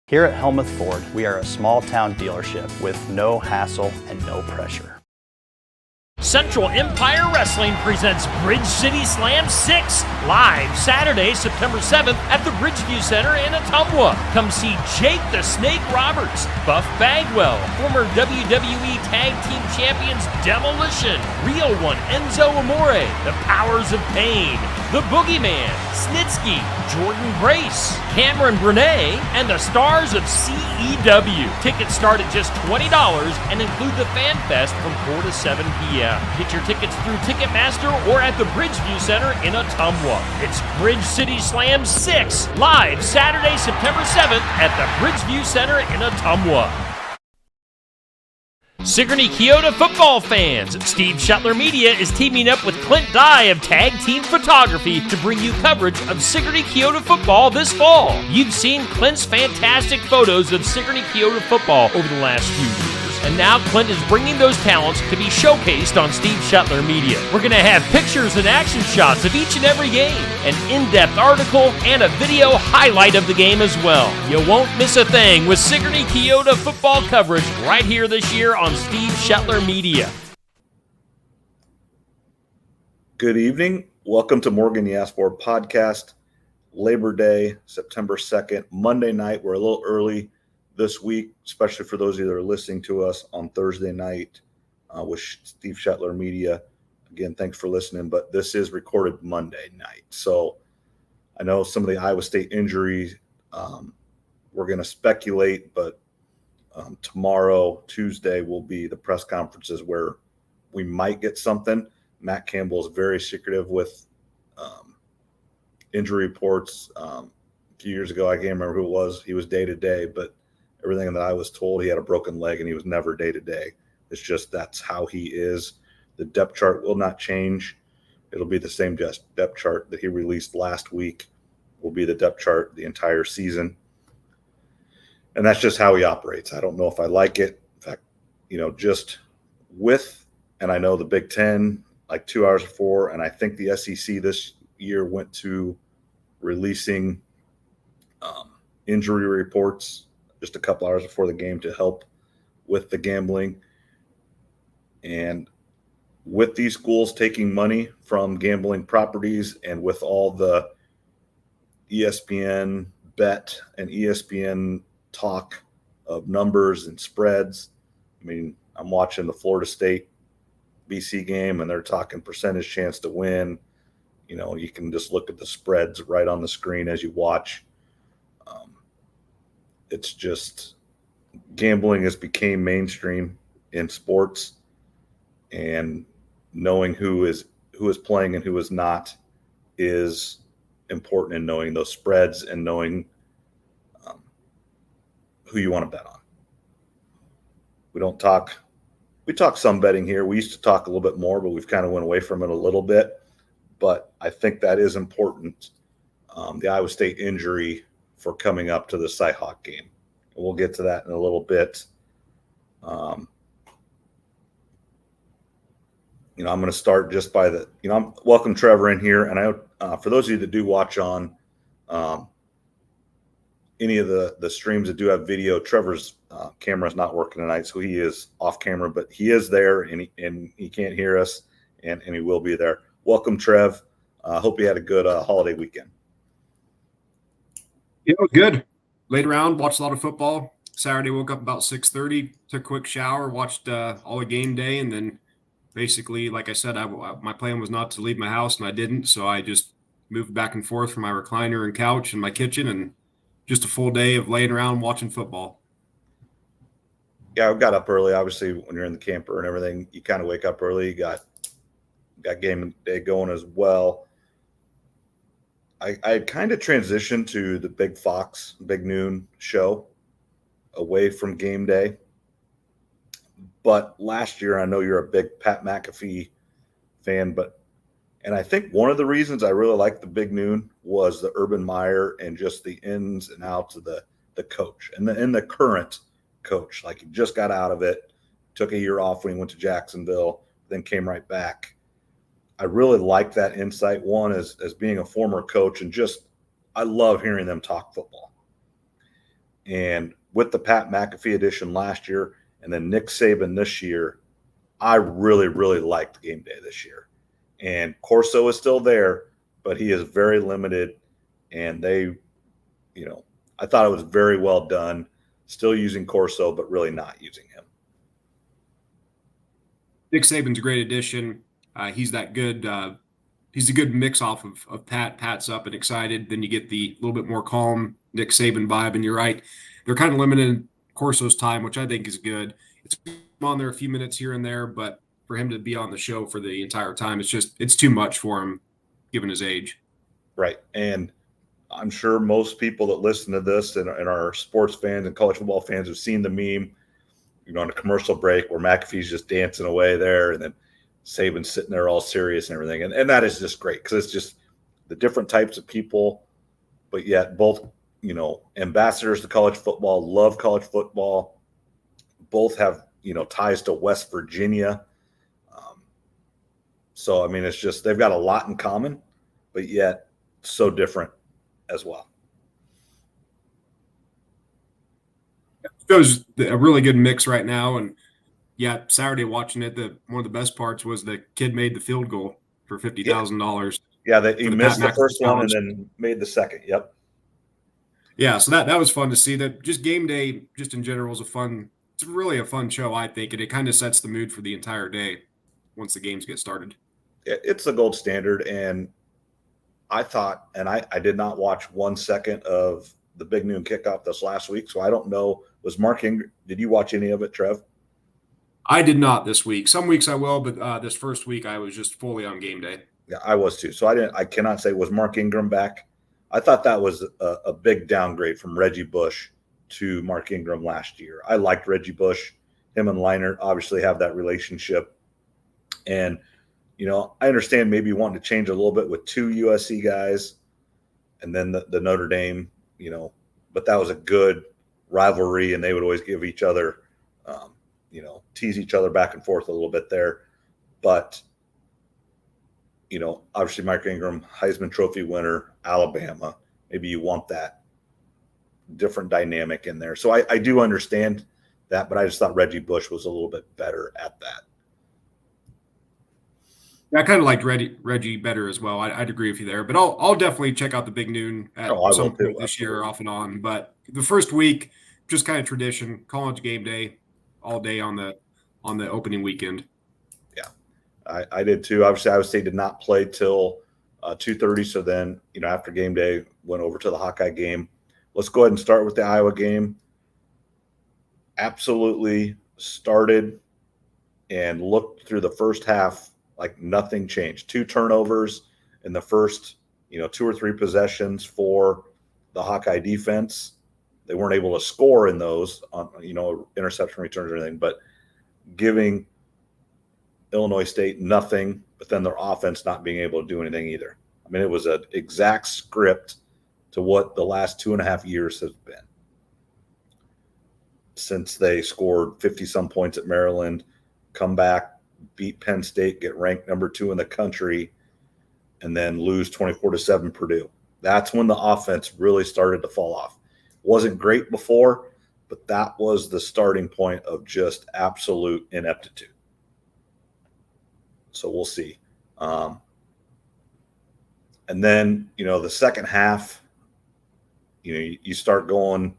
Here at Helmuth Ford, we are a small town dealership with no hassle and no pressure. Central Empire Wrestling presents Bridge City Slam 6 live Saturday, September 7th at the Bridgeview Center in Ottumwa. Come see Jake the Snake Roberts, Buff Bagwell, former WWE Tag Team Champions Demolition, Real One Enzo Amore, The Powers of Pain, The Boogeyman, Snitsky, Jordan Grace, Cameron Brennan, and the stars of CEW. Tickets start at just $20 and include the Fan Fest from 4 to 7 p.m. Get your tickets through Ticketmaster or at the Bridgeview Center in Ottumwa. It's Bridge City Slam 6, live Saturday, September 7th at the Bridgeview Center in Ottumwa. Sigourney Keota football fans, Steve Shuttler Media is teaming up with Clint Dye of Tag Team Photography to bring you coverage of Sigourney Keota football this fall. You've seen Clint's fantastic photos of Sigourney Keota football over the last few years. And now Clint is bringing those talents to be showcased on Steve Shuttler Media. We're going to have pictures and action shots of each and every game, an in-depth article, and a video highlight of the game as well. You won't miss a thing with Sigourney Keota football coverage right here this year on Steve Shuttler Media. Good evening. Welcome to Morgan Yasspor Podcast. Labor Day, September 2nd, Monday night. We're a little early this week, especially for those of you that are listening to us on Thursday night with Steve Shuttler Media. Again, thanks for listening, but this is recorded Monday night. So I know some of the Iowa State injuries, we're going to speculate, but tomorrow, Tuesday, will be the press conferences where we might get something. Matt Campbell is very secretive with injury reports. A few years ago, I can't remember who it was. He was day-to-day, but everything that I was told, he had a broken leg and he was never day-to-day. It's just that's how he is. The depth chart will not change. It'll be the same depth chart that he released last week. Will be the depth chart the entire season. And that's just how he operates. I don't know if I like it. In fact, just with, and I know the Big Ten, like 2 hours before, and I think the SEC this year went to releasing injury reports just a couple hours before the game to help with the gambling. And with these schools taking money from gambling properties and with all the ESPN bet and ESPN talk of numbers and spreads, I mean, I'm watching the Florida State BC game and they're talking percentage chance to win. You can just look at the spreads right on the screen as you watch. It's just gambling has become mainstream in sports, and knowing who is playing and who is not is important in knowing those spreads and knowing who you want to bet on. We talk some betting here. We used to talk a little bit more, but we've kind of went away from it a little bit. But I think that is important. The Iowa State injury for coming up to the Cyhawk game. We'll get to that in a little bit. I'm going to start just by I'm welcome Trevor in here. And for those of you that do watch on any of the streams that do have video, Trevor's camera is not working tonight, so he is off camera, but he is there and he can't hear us and he will be there. Welcome, Trev. Hope you had a good holiday weekend. Yeah, it was good. Laid around, watched a lot of football. Saturday, woke up about 6:30, took a quick shower, watched all the game day, and then basically, like I said, my plan was not to leave my house, and I didn't, so I just moved back and forth from my recliner and couch in my kitchen, and just a full day of laying around watching football. Yeah, I got up early. Obviously, when you're in the camper and everything, you kind of wake up early. You got game day going as well. I kind of transitioned to the Big Fox, Big Noon show away from game day. But last year, I know you're a big Pat McAfee fan, and I think one of the reasons I really liked the Big Noon was the Urban Meyer and just the ins and outs of the coach and the current coach. Like, he just got out of it, took a year off when he went to Jacksonville, then came right back. I really like that insight, one, as being a former coach, and just I love hearing them talk football. And with the Pat McAfee edition last year and then Nick Saban this year, I really, really liked game day this year. And Corso is still there, but he is very limited. And they, I thought it was very well done. Still using Corso, but really not using him. Nick Saban's a great addition. He's that good. He's a good mix off of Pat. Pat's up and excited. Then you get the little bit more calm Nick Saban vibe. And you're right. They're kind of limited Corso's time, which I think is good. It's on there a few minutes here and there, but for him to be on the show for the entire time, it's too much for him given his age. Right. And I'm sure most people that listen to this and are sports fans and college football fans have seen the meme, on a commercial break where McAfee's just dancing away there and then Saban's sitting there all serious and everything. And that is just great because it's just the different types of people, but yet both, ambassadors to college football, love college football, both have, ties to West Virginia. So, I mean, it's just they've got a lot in common, but yet so different as well. Shows a really good mix right now. And yeah, Saturday watching it, one of the best parts was the kid made the field goal for $50,000. Yeah, he missed the first one and then made the second. Yep. Yeah, so that was fun to see. That just game day, just in general, it's really a fun show, I think, and it kind of sets the mood for the entire day once the games get started. It's the gold standard, and I thought, and I did not watch 1 second of the Big Noon Kickoff this last week, so I don't know. Did you watch any of it, Trev? I did not this week. Some weeks I will, but this first week I was just fully on game day. Yeah, I was too. So I cannot say, was Mark Ingram back? I thought that was a big downgrade from Reggie Bush to Mark Ingram last year. I liked Reggie Bush. Him and Leinart obviously have that relationship. And, I understand maybe wanting to change a little bit with 2 USC guys and then the Notre Dame, but that was a good rivalry and they would always give each other, tease each other back and forth a little bit there. But, obviously Mark Ingram, Heisman Trophy winner, Alabama, maybe you want that different dynamic in there. So I do understand that, but I just thought Reggie Bush was a little bit better at that. I kind of liked Reggie better as well. I'd agree with you there, but I'll definitely check out the Big Noon at some point this year, off and on. But the first week, just kind of tradition, college game day, all day on the opening weekend. Yeah, I did too. Obviously, Iowa State did not play till 2:30. So then, after game day, went over to the Hawkeye game. Let's go ahead and start with the Iowa game. Absolutely started and looked through the first half like nothing changed. 2 turnovers in the first, 2 or 3 possessions for the Hawkeye defense. They weren't able to score in those on, interception returns or anything, but giving Illinois State nothing, but then their offense not being able to do anything either. I mean, it was an exact script to what the last 2.5 years has been since they scored 50-some points at Maryland, come back, beat Penn State, get ranked number 2 in the country, and then lose 24-7 Purdue. That's when the offense really started to fall off. Wasn't great before, but that was the starting point of just absolute ineptitude. So we'll see. And then, the second half, you start going,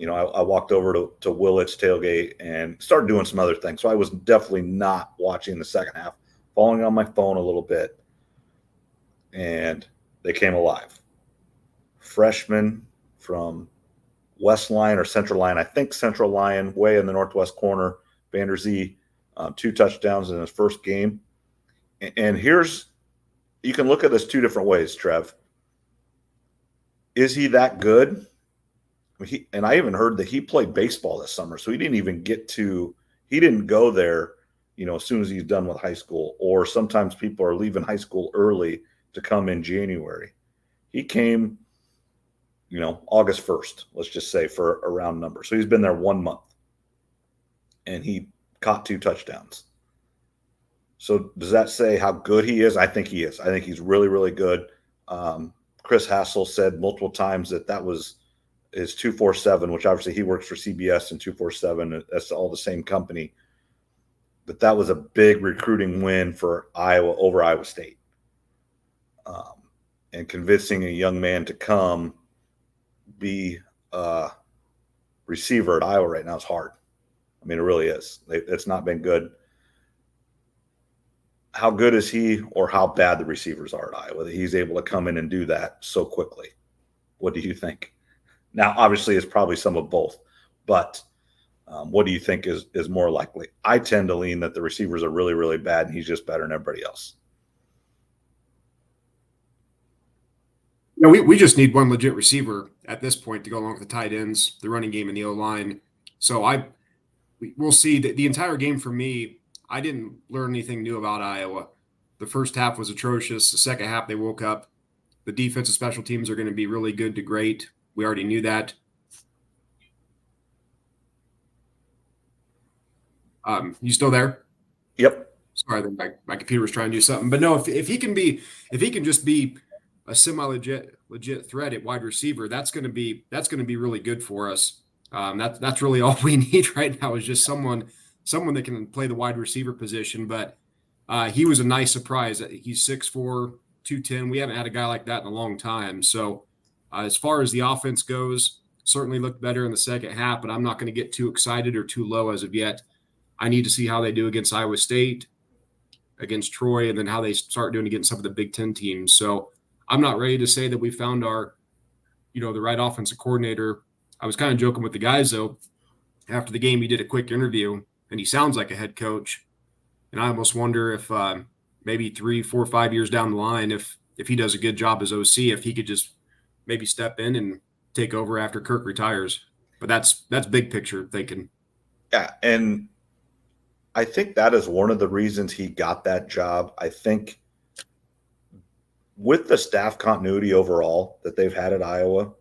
I walked over to Willett's tailgate and started doing some other things. So I was definitely not watching the second half, falling on my phone a little bit. And they came alive. Freshman from West Line or Central Line, I think Central Line, way in the northwest corner, Vander Zee, 2 touchdowns in his first game. And you can look at this 2 different ways, Trev. Is he that good? And I even heard that he played baseball this summer, so he didn't go there, as soon as he's done with high school, or sometimes people are leaving high school early to come in January. He came, August 1st, let's just say, for a round number. So he's been there 1 month, and he caught 2 touchdowns. So does that say how good he is? I think he is. I think he's really, really good. Chris Hassel said multiple times that was is 247, which obviously he works for CBS and 247. That's all the same company. But that was a big recruiting win for Iowa over Iowa State. And convincing a young man to come be a receiver at Iowa right now is hard. I mean, it really is. It's not been good. How good is he, or how bad the receivers are at Iowa that he's able to come in and do that so quickly? What do you think? Now, obviously, it's probably some of both, but what do you think is more likely? I tend to lean that the receivers are really, really bad, and he's just better than everybody else. You know, we just need one legit receiver at this point to go along with the tight ends, the running game, and the O-line. So we'll see. The entire game for me, I didn't learn anything new about Iowa. The first half was atrocious. The second half, they woke up. The defensive special teams are going to be really good to great. We already knew that. You still there? Yep. Sorry, my computer was trying to do something. But no, if he can just be a semi-legit threat at wide receiver, that's going to be really good for us. That's really all we need right now is just someone that can play the wide receiver position. But he was a nice surprise. He's 6'4", 210. We haven't had a guy like that in a long time. So as far as the offense goes, certainly looked better in the second half, but I'm not going to get too excited or too low as of yet. I need to see how they do against Iowa State, against Troy, and then how they start doing against some of the Big Ten teams. So I'm not ready to say that we found our, the right offensive coordinator. I was kind of joking with the guys, though. After the game, he did a quick interview, and he sounds like a head coach. And I almost wonder if maybe 3, 4, 5 years down the line, if he does a good job as OC, if he could just maybe step in and take over after Kirk retires. But that's big picture thinking. Yeah, and I think that is one of the reasons he got that job. I think with the staff continuity overall that they've had at Iowa,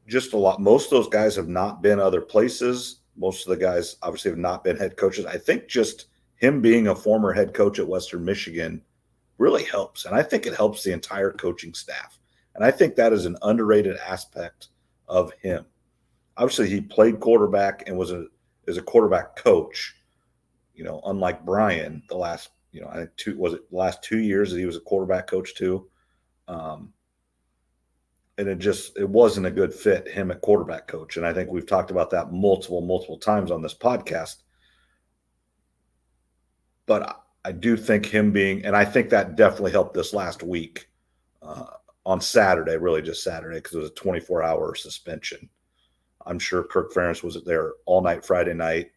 just a lot. Most of those guys have not been other places. Most of the guys obviously have not been head coaches. I think just him being a former head coach at Western Michigan really helps. And I think it helps the entire coaching staff. And I think that is an underrated aspect of him. Obviously, he played quarterback and was a quarterback coach, unlike Brian the last, I think the last 2 years that he was a quarterback coach too. And it wasn't a good fit, him at quarterback coach. And I think we've talked about that multiple times on this podcast. But I do think him being, and I think that definitely helped this last week on Saturday, really just Saturday, because it was a 24-hour suspension. I'm sure Kirk Ferentz was there all night Friday night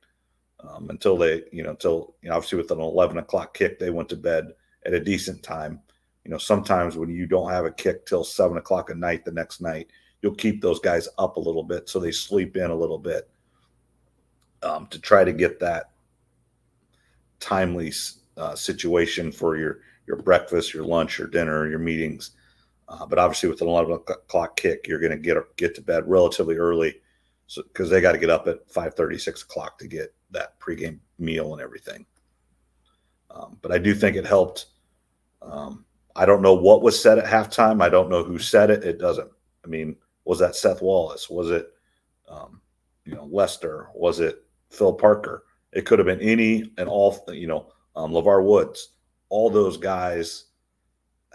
until obviously with an 11 o'clock kick, they went to bed at a decent time. Sometimes when you don't have a kick till 7 o'clock at night the next night, you'll keep those guys up a little bit so they sleep in a little bit to try to get that timely situation for your breakfast, your lunch, your dinner, your meetings. But obviously with an 11 o'clock kick, you're going to get to bed relatively early because they got to get up at 5:30, 6 o'clock to get that pregame meal and everything. But I do think it helped. I don't know what was said at halftime. I don't know who said it. It doesn't. I mean, was that Seth Wallace? Was it, Lester? Was it Phil Parker? It could have been any and all, LeVar Woods. All those guys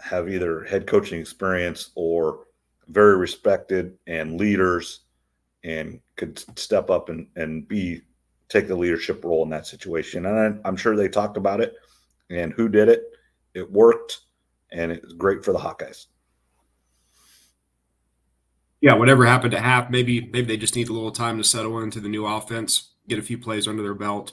have either head coaching experience or very respected and leaders and could step up and take the leadership role in that situation. And I'm sure they talked about it and who did it. It worked. And it was great for the Hawkeyes. Yeah, whatever happened at half, maybe they just need a little time to settle into the new offense, get a few plays under their belt.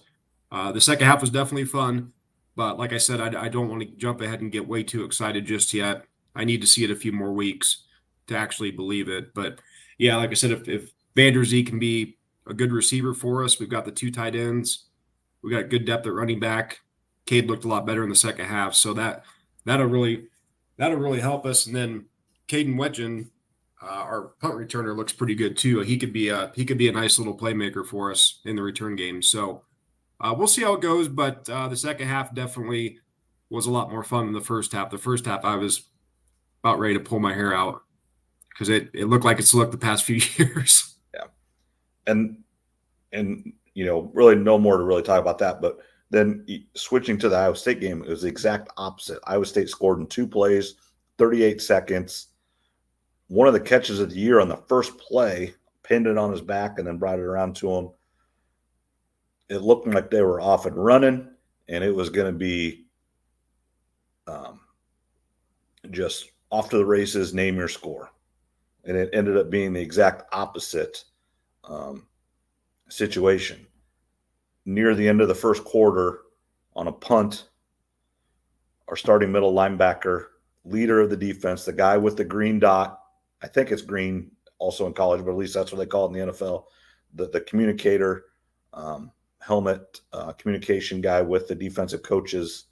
The second half was definitely fun, but like I said, I don't want to jump ahead and get way too excited just yet. I need to see it a few more weeks to actually believe it. But yeah, like I said, if Vander Zee can be a good receiver for us, we've got the 2 tight ends, we got good depth at running back. Cade looked a lot better in the second half, so that'll really help us. And then Caden Wetjen, our punt returner, looks pretty good too. He could be a nice little playmaker for us in the return game. So we'll see how it goes. But the second half definitely was a lot more fun than the first half. The first half, I was about ready to pull my hair out because it looked like it's looked the past few years. And really no more to really talk about that. But then switching to the Iowa State game, it was the exact opposite. Iowa State scored in 2 plays, 38 seconds. One of the catches of the year on the first play, pinned it on his back and then brought it around to him. It looked like they were off and running, and it was going to be just off to the races, name your score. And it ended up being the exact opposite situation. Near the end of the first quarter, on a punt, our starting middle linebacker, leader of the defense, the guy with the green dot, I think it's green also in college, but at least that's what they call it in the NFL, the communicator, helmet communication guy with the defensive coaches,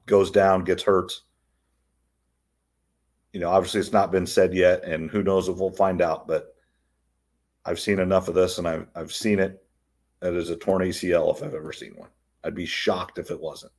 goes down, gets hurt. Obviously it's not been said yet, and who knows if we'll find out, but I've seen enough of this, and I've seen it. That is a torn ACL if I've ever seen one. I'd be shocked if it wasn't.